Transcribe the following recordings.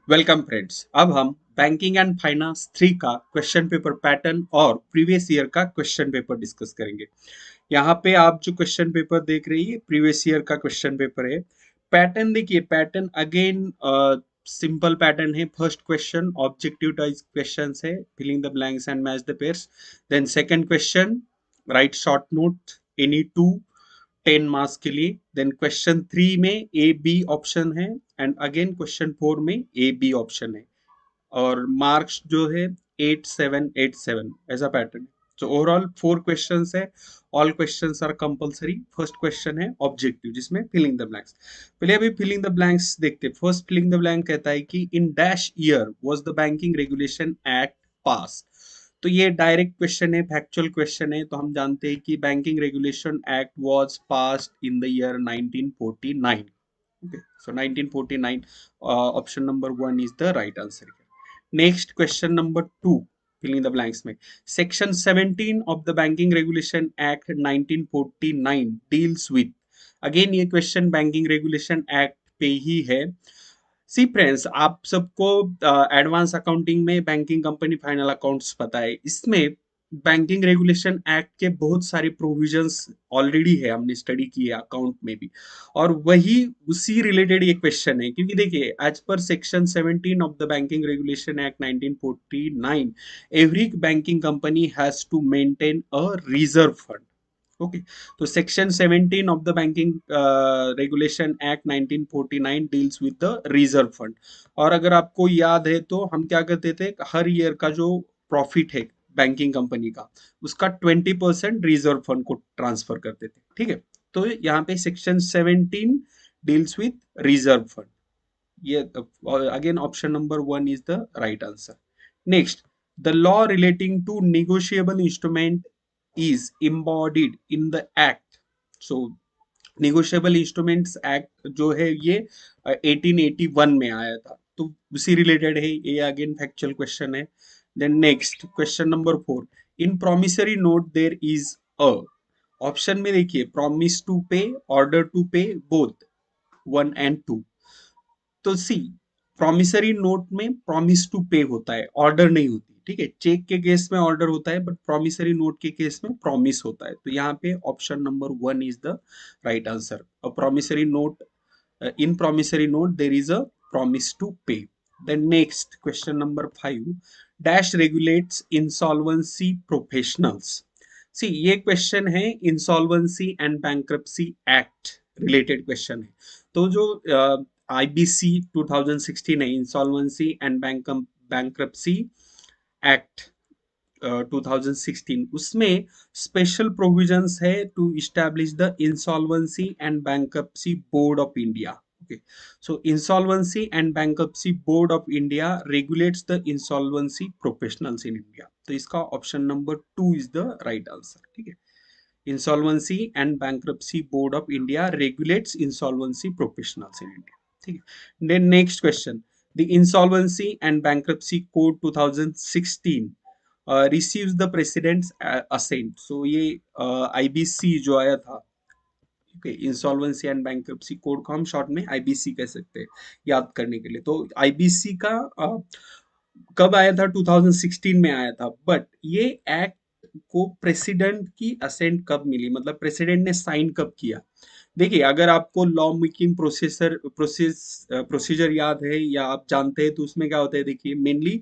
Welcome friends. अब हम banking and finance 3 का क्वेश्चन पेपर पैटर्न और प्रीवियस ईयर का क्वेश्चन पेपर डिस्कस करेंगे। यहाँ पे आप जो क्वेश्चन पेपर देख रही है प्रीवियस ईयर का क्वेश्चन पेपर है। पैटर्न देखिए, पैटर्न अगेन सिंपल पैटर्न है। First question objective type question है, filling the blanks and match the pairs. Then second question, write short note any two 10 marks के लिए। देन क्वेश्चन 3 में A B option है and again question 4 में A B option है और marks जो है 8787 ऐसा पैटर्न है। तो ओवरऑल 4 क्वेश्चंस है। All questions are compulsory. First question है ऑब्जेक्टिव जिसमें फिलिंग द ब्लैंक्स। पहले अभी फिलिंग द ब्लैंक्स देखते हैं। फर्स्ट फिलिंग द ब्लैंक कहता है कि in dash year was the banking regulation act pass. तो ये डायरेक्ट क्वेश्चन है, फैक्चुअल क्वेश्चन है। तो हम जानते हैं कि banking regulation act was passed in the year 1949। Okay, so 1949 option number 1 is the right answer. Next question number 2, filling the blanks में section 17 of the banking regulation act 1949 deals with. Again ये question banking regulation act पे ही है। सी friends, आप सबको advance accounting में banking company final accounts पता है। इसमें बैंकिंग रेगुलेशन एक्ट के बहुत सारे प्रोविजंस ऑलरेडी है, हमने स्टडी किए अकाउंट में भी। और वही उसी रिलेटेड ये क्वेश्चन है, क्योंकि देखिए एज पर section 17 of the banking regulation act 1949 every banking company has to maintain a reserve fund. Okay, तो section 17 of the banking regulation act 1949 deals with the reserve fund. और अगर आपको याद है तो हम क्या करते थे, हर ईयर का जो प्रॉफिट है बैंकिंग कंपनी का, उसका 20% रिजर्व फंड को ट्रांसफर करते थे। ठीक है, तो यहाँ पे section 17 deals with reserve fund. ये again option number 1 is the right answer. Next, the law relating to negotiable instrument is embodied in the act. So negotiable instruments act जो है ये 1881 में आया था, तो उसी रिलेटेड है ये। अगेन फैक्चुअल क्वेश्चन है। Then next question number 4, in promissory note there is a। Option में देखिए, promise to pay, order to pay, both 1 and 2। तो सी, प्रॉमिसरी नोट में प्रॉमिस टू पे होता है, ऑर्डर नहीं होती। ठीक है, चेक के केस में ऑर्डर होता है, बट प्रॉमिसरी नोट के केस में प्रॉमिस होता है। तो यहाँ पे option number 1 is the right answer. A promissory note, in promissory note there is a promise to pay. Then next question number 5, dash regulates insolvency professionals. See, ये question है insolvency and bankruptcy act related question है। तो जो IBC 2016 है, insolvency and bankruptcy act 2016, उसमें special provisions है to establish the insolvency and bankruptcy board of India. Okay, so insolvency and bankruptcy board of India regulates the insolvency professionals in India. तो इसका option number 2 is the right answer. ठीक है, insolvency and bankruptcy board of India regulates insolvency professionals in India. ठीक है, then next question, the insolvency and bankruptcy code 2016 receives the president's assent. So ये IBC जो आया था, okay, insolvency and bankruptcy code को हम शॉर्ट में IBC कह सकते हैं याद करने के लिए। तो आईबीसी का कब आया था, 2016 में आया था। बट ये एक्ट को प्रेसिडेंट की असेंट कब मिली, मतलब प्रेसिडेंट ने साइन कब किया। देखिए, अगर आपको लॉ मेकिंग प्रोसीजर याद है या आप जानते हैं, तो उसमें क्या होता है, देखिए mainly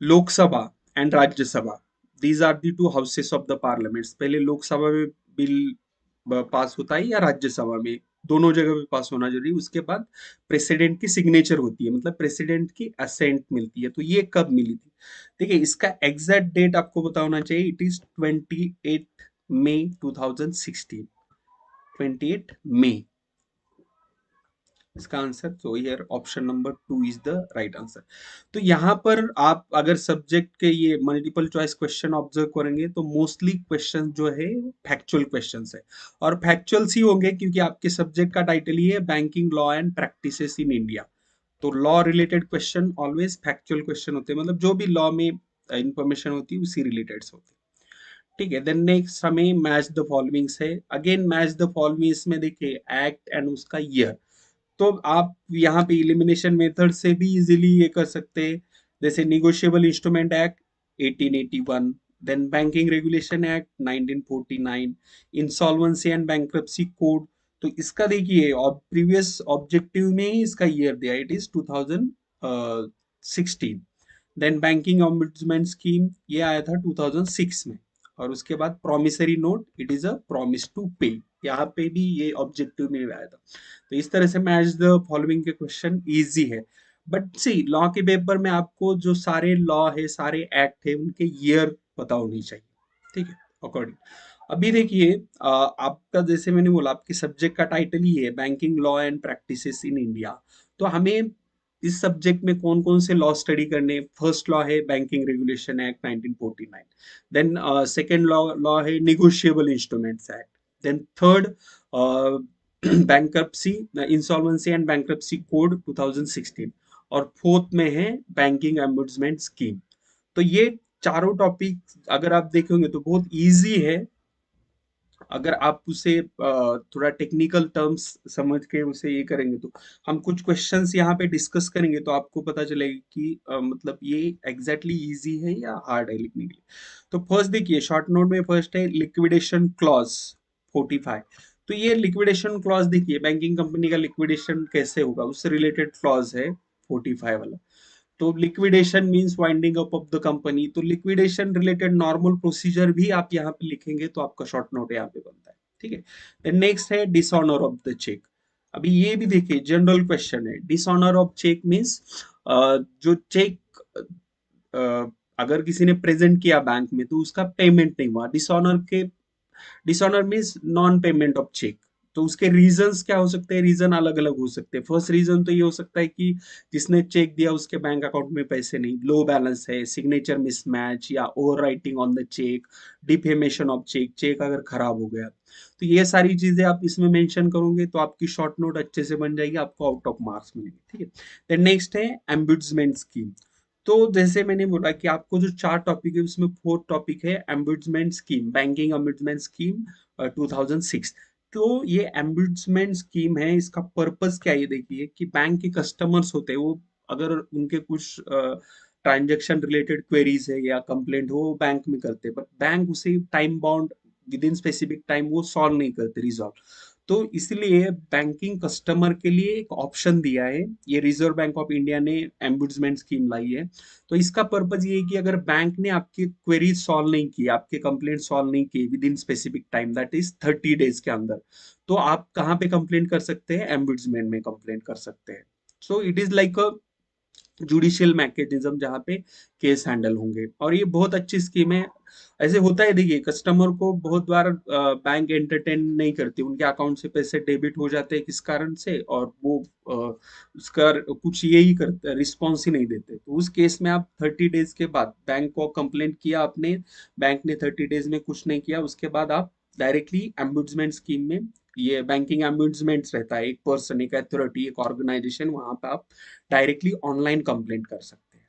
Lok Sabha and Rajya Sabha, these are the two houses of the parliaments. पहले लोकसभा में बिल पास होता है या राज्यसभा में, दोनों जगह पे पास होना जरूरी। उसके बाद प्रेसिडेंट की सिग्नेचर होती है, मतलब प्रेसिडेंट की असेंट मिलती है। तो ये कब मिली थी, देखिए इसका एग्जैक्ट डेट आपको पता होना चाहिए। इट इज 28 मई 2016, 28 मई इसका आंसर। तो here option number 2 is the right answer. तो यहाँ पर आप अगर सब्जेक्ट के ये मल्टीपल चॉइस क्वेश्चन ऑब्जर्व करेंगे, तो मोस्टली क्वेश्चन जो है फैक्चुअल क्वेश्चन है। और फैक्चुअल्स ही होंगे, क्योंकि आपके सब्जेक्ट का टाइटल ही है banking law and practices in India. तो law related question always factual question होते हैं, मतलब जो भी लॉ में इंफॉर्मेशन होती है उसी रिलेटेड होती है। ठीक है, देन नेक्स्ट हमें मैच द फॉलोइंग्स है। अगेन मैच द फॉलोइंग्स में देखिए एक्ट एंड उसका ईयर। तो आप यहाँ पे इलिमिनेशन मेथड से भी इजीली ये कर सकते हैं, जैसे negotiable instrument act 1881, then banking regulation act 1949, insolvency and bankruptcy code. तो इसका देखिए प्रीवियस ऑब्जेक्टिव में ही इसका ईयर दिया, it is 2016। Then banking ombudsman scheme ये आया था 2006 में। और उसके बाद promissory note, it is a promise to pay, यहाँ पे भी ये ऑब्जेक्टिव में आया था। तो इस तरह से मैच द फॉलोइंग के क्वेश्चन इजी है। बट सी लॉ के पेपर में आपको जो सारे लॉ है, सारे एक्ट है, उनके ईयर पता होनी चाहिए, ठीक है, अकॉर्डिंग। अभी देखिए आपका जैसे मैंने बोला, आपके सब्जेक्ट का टाइटल ही है banking law and practices in India. तो हमें इस सब्जेक्ट में कौन कौन से लॉ स्टडी करने, फर्स्ट लॉ है banking regulation act 1949, then second law law है negotiable instruments act, then third bankruptcy insolvency and bankruptcy code 2016, और फोर्थ में है बैंकिंग एम्बुड्समेंट स्कीम। तो ये चारों टॉपिक अगर आप देखेंगे तो बहुत इजी है। अगर आप उसे थोड़ा टेक्निकल टर्म्स समझ के उसे ये करेंगे, तो हम कुछ क्वेश्चंस यहाँ पे डिस्कस करेंगे तो आपको पता चलेगा कि मतलब ये एग्जैक्टली इजी है या हार्ड है लिखने के लिए। तो फर्स्ट देखिए शॉर्ट नोट में फर्स्ट है लिक्विडेशन क्लॉज 45। तो ये लिक्विडेशन क्लॉज देखिए बैंकिंग कंपनी का लिक्विडेशन कैसे होगा उससे रिलेटेड क्लॉज है 45 वाला। तो liquidation means winding up of the company, तो लिक्विडेशन रिलेटेड नॉर्मल प्रोसीजर भी आप यहाँ पे लिखेंगे तो आपका शॉर्ट नोट यहाँ पे बनता है, ठीक है। देन नेक्स्ट है डिसऑनर ऑफ द चेक। अभी ये भी देखिए जनरल क्वेश्चन है, डिसऑनर ऑफ चेक मींस जो चेक अगर किसी ने प्रेजेंट किया बैंक में तो उसका पेमेंट नहीं हुआ, डिसऑनर के, dishonour means non payment of cheque. तो उसके रीजंस क्या हो सकते हैं, रीजन अलग अलग हो सकते हैं। फर्स्ट रीजन तो ये हो सकता है कि जिसने चेक दिया उसके बैंक अकाउंट में पैसे नहीं, लो बैलेंस है, सिग्नेचर मिसमैच या over writing on the cheque, defamation of cheque, cheque अगर खराब हो गया। तो ये सारी चीजें आप इसमें मेंशन करोगे तो आपकी शॉर्ट नोट अच्छे से बन जाएगी, आपको आउट ऑफ मार्क्स मिलेंगे, ठीक है। देन नेक्स्ट है एम्बुड्समेंट स्कीम। तो जैसे मैंने बोला कि आपको जो चार टॉपिक है उसमें फोर्थ टॉपिक है एम्बुड्समेंट स्कीम, बैंकिंग एम्बुड्समेंट स्कीम 2006। तो ये एम्बुड्समेंट स्कीम है, इसका पर्पस क्या है ये देखिए कि बैंक के कस्टमर्स होते हैं वो अगर उनके कुछ ट्रांजैक्शन रिलेटेड क्वेरीज है या कंप्लेंट हो वो बैंक में करते हैं, बट बैंक उसे time bound with in specific time वो सॉल्व नहीं करते, रिजॉल्व। तो इसलिए बैंकिंग कस्टमर के लिए एक ऑप्शन दिया है, ये रिजर्व बैंक ऑफ इंडिया ने एम्बुड्समेंट स्कीम लाई है। तो इसका पर्पज ये है कि अगर बैंक ने आपकी क्वेरी सॉल्व नहीं की, आपके कंप्लेंट सॉल्व नहीं की with in specific time that is 30 days के अंदर, तो आप कहाँ पे कंप्लेंट कर सकते हैं, एम्बुड्समेंट में कंप्लेंट कर सकते हैं। So it is like a judicial mechanism जहाँ पे केस हैंडल होंगे, और ये बहुत अच्छी स्कीम है। ऐसे होता है देखिए कस्टमर को बहुत बार बैंक एंटरटेन नहीं करती, उनके अकाउंट से पैसे डेबिट हो जाते हैं किस कारण से, और वो उसका कुछ यही करते, रिस्पॉन्स ही नहीं देते। तो उस केस में आप 30 डेज के बाद बैंक को कंप्लेंट किया आपने, बैंक ने 30 डेज में कुछ नहीं किया, उसके बाद आप डायरेक्टली एम्बुड्समेंट स्कीम में, ये बैंकिंग एम्बुड्समेंट रहता है, एक पर्सन, एक अथॉरिटी, एक ऑर्गेनाइजेशन, वहां पे आप डायरेक्टली ऑनलाइन कंप्लेंट कर सकते हैं,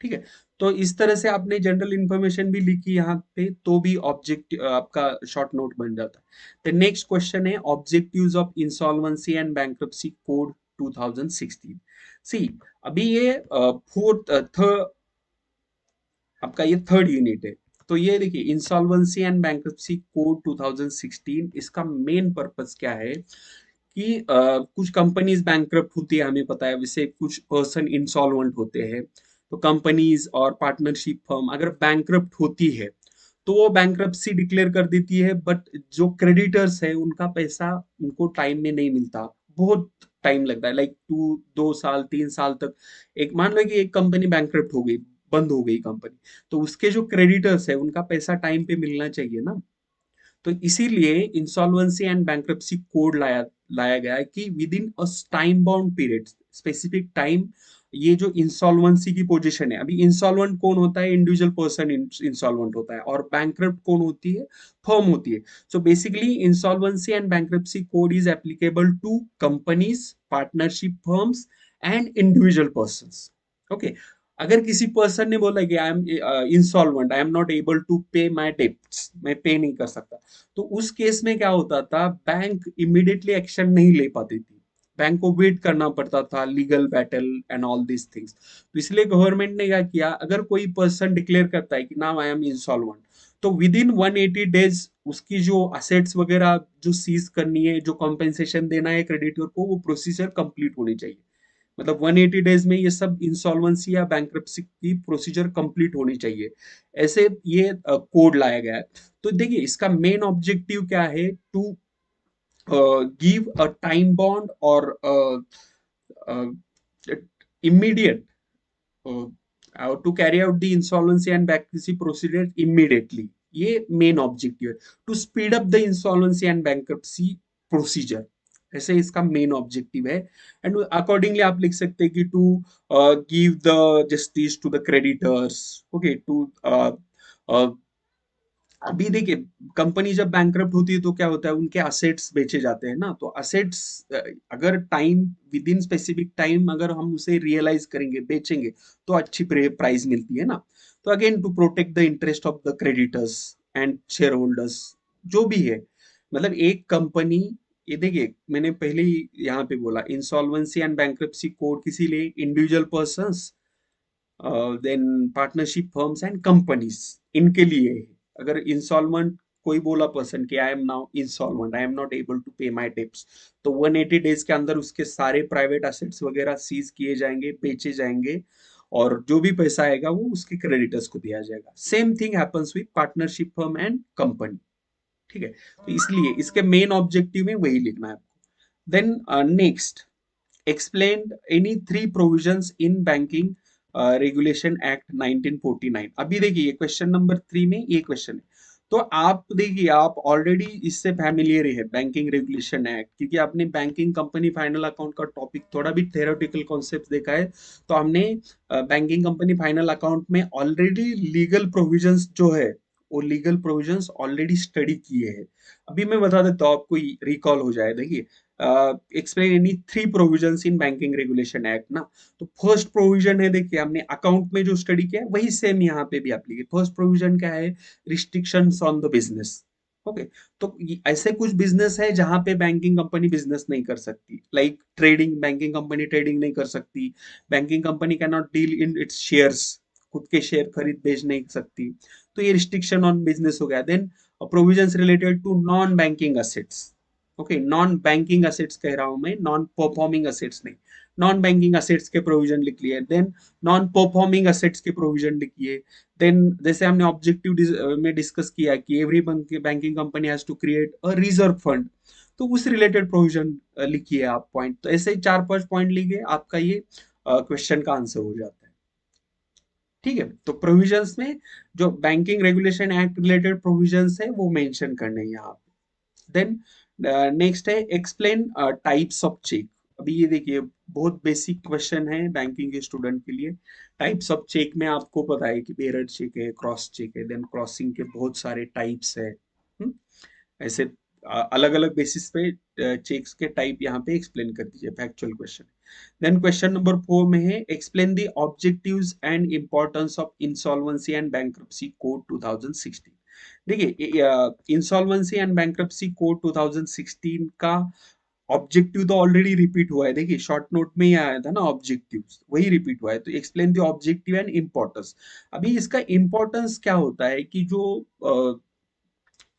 ठीक है। तो इस तरह से आपने जनरल इंफॉर्मेशन भी लिखी यहाँ पे तो भी ऑब्जेक्ट आपका शॉर्ट नोट बन जाता है। द नेक्स्ट क्वेश्चन है objectives of insolvency and bankruptcy code 2016। सी अभी ये फोर्थ आपका ये थर्ड यूनिट है। तो ये देखिए इंसॉल्वेंसी एंड बैंक्रप्सी कोड 2016, इसका मेन पर्पस क्या है कि कुछ कंपनीज बैंकरप्ट होती है, हमें पता है, वैसे कुछ पर्सन इंसॉल्वेंट होते हैं। तो कंपनीज और पार्टनरशिप फर्म अगर बैंकरप्ट होती है तो वो बैंकरप्सी डिक्लेयर कर देती है, बट जो क्रेडिटर्स है उनका पैसा उनको टाइम में नहीं मिलता, बहुत टाइम लगता है, लाइक 2 2 साल 3 साल तक। एक मान लो कि एक कंपनी बैंकरप्ट हो गई, बंद हो गई कंपनी, तो उसके जो क्रेडिटर्स है उनका पैसा टाइम पे मिलना चाहिए ना। तो इसीलिए इंसॉल्वेंसी एंड बैंक्रप्सी कोड लाया लाया गया है कि with in a time bound period, specific time, ये जो इंसॉल्वेंसी की पोजीशन है, अभी इंसॉल्वेंट कौन होता है, इंडिविजुअल पर्सन इंसॉल्वेंट होता है, और बैंकरप्ट कौन होती है, फर्म होती है। So basically insolvency and bankruptcy code is applicable to companies, partnership firms and individual persons. Okay, अगर किसी पर्सन ने बोला कि I am insolvent, I am not able to pay my debts, मैं पे नहीं कर सकता, तो उस केस में क्या होता था, बैंक इमीडिएटली एक्शन नहीं ले पाती थी। बैंक को वेट करना पड़ता था, legal battle and all this things. तो इसलिए गवर्नमेंट ने क्या किया, अगर कोई पर्सन डिक्लेयर करता है कि नाउ आई एम इंसॉल्वेंट, तो विद इन 180 डेज उसकी जो असेट्स वगैरह जो सीज करनी है, जो कॉम्पेंसेशन देना है क्रेडिटर को, वो प्रोसीजर कंप्लीट होनी चाहिए। मतलब 180 डेज में ये सब इंसॉल्वेंसी या बैंक्रप्सी की प्रोसीजर कंप्लीट होनी चाहिए, ऐसे ये कोड लाया गया है। तो देखिए इसका मेन ऑब्जेक्टिव क्या है, to give a time bond or uh, immediate to carry out the insolvency and bankruptcy procedure immediately, ये मेन ऑब्जेक्टिव है, to speed up the insolvency and bankruptcy procedure, ऐसे इसका मेन ऑब्जेक्टिव है। And accordingly आप लिख सकते हैं कि to give the justice to the creditors, okay, to अभी देखिए कंपनी जब बैंकरप्ट होती है तो क्या होता है, उनके असेट्स बेचे जाते हैं ना, तो असेट्स अगर time, with in specific time अगर हम उसे रियलाइज करेंगे, बेचेंगे, तो अच्छी प्राइस मिलती है ना। तो again to protect the interest of the creditors and shareholders, जो भी है, मतलब एक कंपनी, ये देखिए मैंने पहले ही यहाँ पे बोला, इंसॉल्वेंसी एंड बैंक्रप्सी कोड किसी लिए, individual persons, then partnership firms and companies, इनके लिए है। अगर इंसॉल्वेंट कोई बोला पर्सन कि I am now insolvent, I am not able to pay my debts, तो 180 डेज के अंदर उसके सारे प्राइवेट एसेट्स वगैरह सीज किए जाएंगे, बेचे जाएंगे, और जो भी पैसा आएगा वो उसके क्रेडिटर्स को दिया जाएगा। Same thing happens with partnership firm and company, ठीक है। तो इसलिए इसके मेन ऑब्जेक्टिव में वही लिखना है आपको। Then next, explained any three provisions in banking regulation act 1949। अभी देखिए ये क्वेश्चन नंबर 3 में ये क्वेश्चन है, तो आप देखिए आप ऑलरेडी इससे फैमिलियर है बैंकिंग रेगुलेशन एक्ट, क्योंकि आपने बैंकिंग कंपनी फाइनल अकाउंट का टॉपिक थोड़ा भी थेरोटिकल कॉन्सेप्ट देखा है। तो हमने बैंकिंग कंपनी फाइनल अकाउंट में ऑलरेडी लीगल प्रोविजंस जो है, वो लीगल प्रोविजंस ऑलरेडी स्टडी किए हैं। अभी मैं बता देता हूँ आपको, रिकॉल हो जाए। देखिए explain any three provisions in banking regulation act ना, तो फर्स्ट प्रोविजन है, देखिए हमने अकाउंट में जो स्टडी किया है वही सेम यहाँ पे भी एप्लीकेट। फर्स्ट प्रोविजन क्या है, restrictions on the business, okay. तो ऐसे कुछ बिजनेस है जहां पे बैंकिंग कंपनी बिजनेस नहीं कर सकती, like trading, banking company trading नहीं कर सकती, banking company can not deal in its shares, खुद के शेयर खरीद बेच नहीं सकती, तो ये रिस्ट्रिक्शन ऑन बिजनेस हो गया। Then provisions related to non banking assets, okay, non banking assets कह रहा हूं मैं, नॉन परफॉर्मिंग असेट्स नहीं, नॉन बैंकिंग असेट्स के प्रोविजन लिख लिए। देन नॉन परफॉर्मिंग असेट्स के प्रोविजन लिखिए। देन जैसे हमने ऑब्जेक्टिव में डिस्कस किया कि every banking company has to create a reserve fund, तो उस रिलेटेड प्रोविजन लिखिए आप पॉइंट। तो ऐसे 4-5 पॉइंट लिखिए, आपका ये क्वेश्चन का आंसर हो जाता है, ठीक है। तो प्रोविजंस में जो banking regulation act related provisions है वो मेंशन करने हैं यहाँ पे। देन नेक्स्ट है एक्सप्लेन टाइप्स ऑफ चेक। अभी ये देखिए बहुत बेसिक क्वेश्चन है बैंकिंग के स्टूडेंट के लिए। टाइप्स ऑफ चेक में आपको पता है कि बेरर चेक है, क्रॉस चेक है, देन क्रॉसिंग के बहुत सारे टाइप्स है। ऐसे अलग अलग बेसिस पे चेक्स के टाइप यहाँ पे एक्सप्लेन कर दीजिए, factual question. Then question number 4 में है explain the objectives and importance of insolvency and bankruptcy code 2016। देखिए इंसॉल्वेंसी एंड बैंक्रप्सी कोड 2016 का ऑब्जेक्टिव तो ऑलरेडी रिपीट हुआ है, देखिए शॉर्ट नोट में ही आया था ना ऑब्जेक्टिव, वही रिपीट हुआ है। तो explain the objective and importance, अभी इसका इंपॉर्टेंस क्या होता है कि जो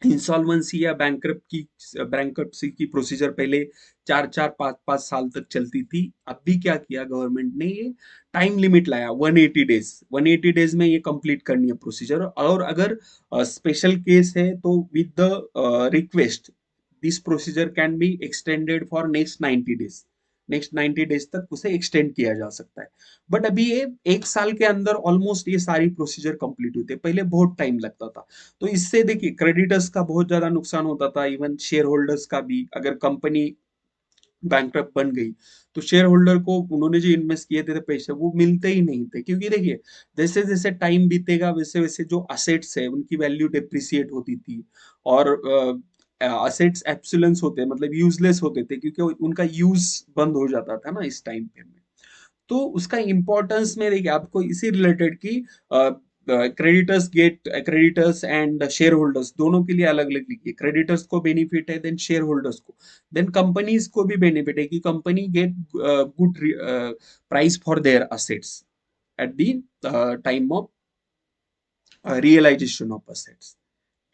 इंसॉल्वेंसी या बैंक्रप्सी की प्रोसीजर पहले 4-4 5-5 साल तक चलती थी। अभी क्या किया गवर्नमेंट ने, ये टाइम लिमिट लाया 180 डेज, 180 डेज में ये कंप्लीट करनी है प्रोसीजर। और अगर स्पेशल केस है तो with the request this procedure can be extended for next 90 days, next 90 days तक उसे एक्सटेंड किया जा सकता है। बट अभी ये 1 साल के अंदर ऑलमोस्ट ये सारी प्रोसीजर कंप्लीट होती है, पहले बहुत टाइम लगता था। तो इससे देखिए क्रेडिटर्स का बहुत ज्यादा नुकसान होता था, इवन शेयर होल्डर्स का भी। अगर कंपनी बैंकरप्ट बन गई तो शेयर होल्डर को उन्होंने जो इन्वेस्ट किए थे पैसे वो मिलते ही नहीं थे, क्योंकि देखिए जैसे जैसे टाइम बीतेगा वैसे वैसे जो असेट्स है उनकी वैल्यू डिप्रिसिएट होती थी, और असेट्स एब्सुलेंस होते मतलब यूजलेस होते थे, क्योंकि उनका यूज बंद हो जाता था ना इस टाइम पे में। तो उसका इंपॉर्टेंस में देखिए आपको इसी रिलेटेड की creditors get, creditors and shareholders दोनों के लिए अलग अलग लिखिए। क्रेडिटर्स को बेनिफिट है, देन शेयर होल्डर्स को, देन कंपनीज को भी बेनिफिट है कि company get good price for their assets at the time of realisation of assets.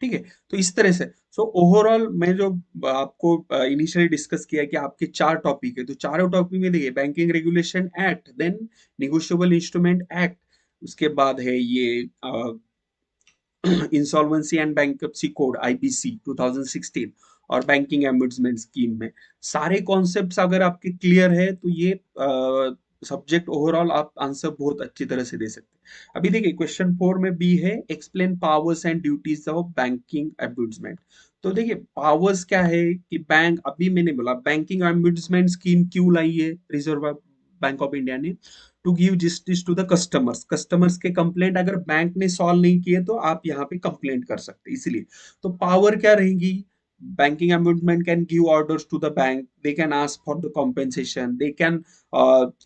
ठीक है, तो इस तरह से सो ओवरऑल मैं जो आपको इनिशियली डिस्कस किया कि आपके चार टॉपिक है, तो चारों टॉपिक में देखिए banking regulation act, then negotiable instrument act, उसके बाद है ये insolvency and bankruptcy code IBC 2016 और बैंकिंग एम्बुड्समेंट स्कीम में सारे कॉन्सेप्ट्स अगर आपके क्लियर है तो ये सब्जेक्ट ओवरऑल आप आंसर बहुत अच्छी तरह से दे सकते हैं। अभी देखिए क्वेश्चन 4 में बी है explain powers and duties of banking ombudsman. तो देखिए पावर्स क्या है कि बैंक, अभी मैंने बोला बैंकिंग एम्बुड्समेंट स्कीम क्यों लाई है रिजर्व बैंक ऑफ इंडिया ने, to give justice to the customers. Customers के कंप्लेंट अगर बैंक ने सॉल्व नहीं किए तो आप यहाँ पे कंप्लेंट कर सकते हैं, इसलिए तो पावर क्या रहेगी, banking ombudsman can give orders to the bank, they can ask for the compensation, they can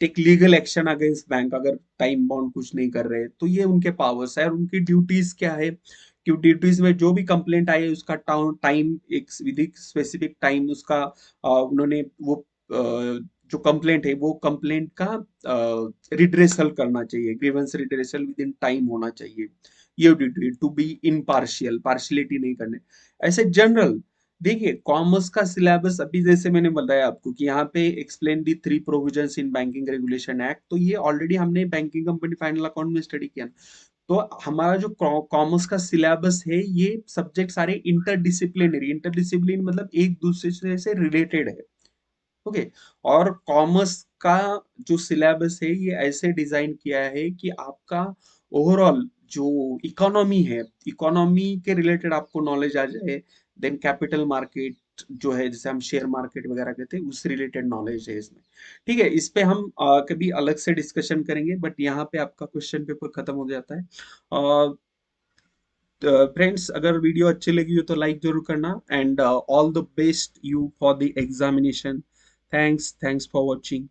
take legal action against bank अगर टाइम बाउंड कुछ नहीं कर रहे, तो ये उनके पावर्स है। और उनकी ड्यूटीज क्या है कि ड्यूटीज में जो भी कंप्लेंट आई है उसका टाइम, एक विद स्पेसिफिक टाइम उसका उन्होंने वो जो कंप्लेंट है वो कंप्लेंट का रिड्रेसल करना चाहिए, grievance redressal within time होना चाहिए, ये duty to be impartial, partiality नहीं करने। ऐसे जनरल देखिए कॉमर्स का सिलेबस अभी जैसे मैंने बताया आपको कि यहाँ पे explain the three provisions in banking regulation act, तो ये ऑलरेडी हमने बैंकिंग कंपनी फाइनल अकाउंट में स्टडी किया। तो हमारा जो कॉमर्स का सिलेबस है ये सब्जेक्ट सारे इंटरडिसिप्लिनरी, इंटरडिसिप्लिन मतलब एक दूसरे से रिलेटेड है। ओके, और कॉमर्स का जो सिलेबस है ये ऐसे डिजाइन किया है कि आपका ओवरऑल जो इकोनॉमी है, इकोनॉमी के रिलेटेड आपको नॉलेज आ जाए, देन कैपिटल मार्केट जो है जैसे हम शेयर मार्केट वगैरह कहते हैं उस रिलेटेड नॉलेज है इसमें। ठीक है, इस पे हम कभी अलग से डिस्कशन करेंगे, बट यहाँ पे आपका क्वेश्चन पेपर खत्म हो जाता है। फ्रेंड्स अगर वीडियो अच्छी लगी हो तो लाइक जरूर करना, and all the best you for the examination. Thanks for watching.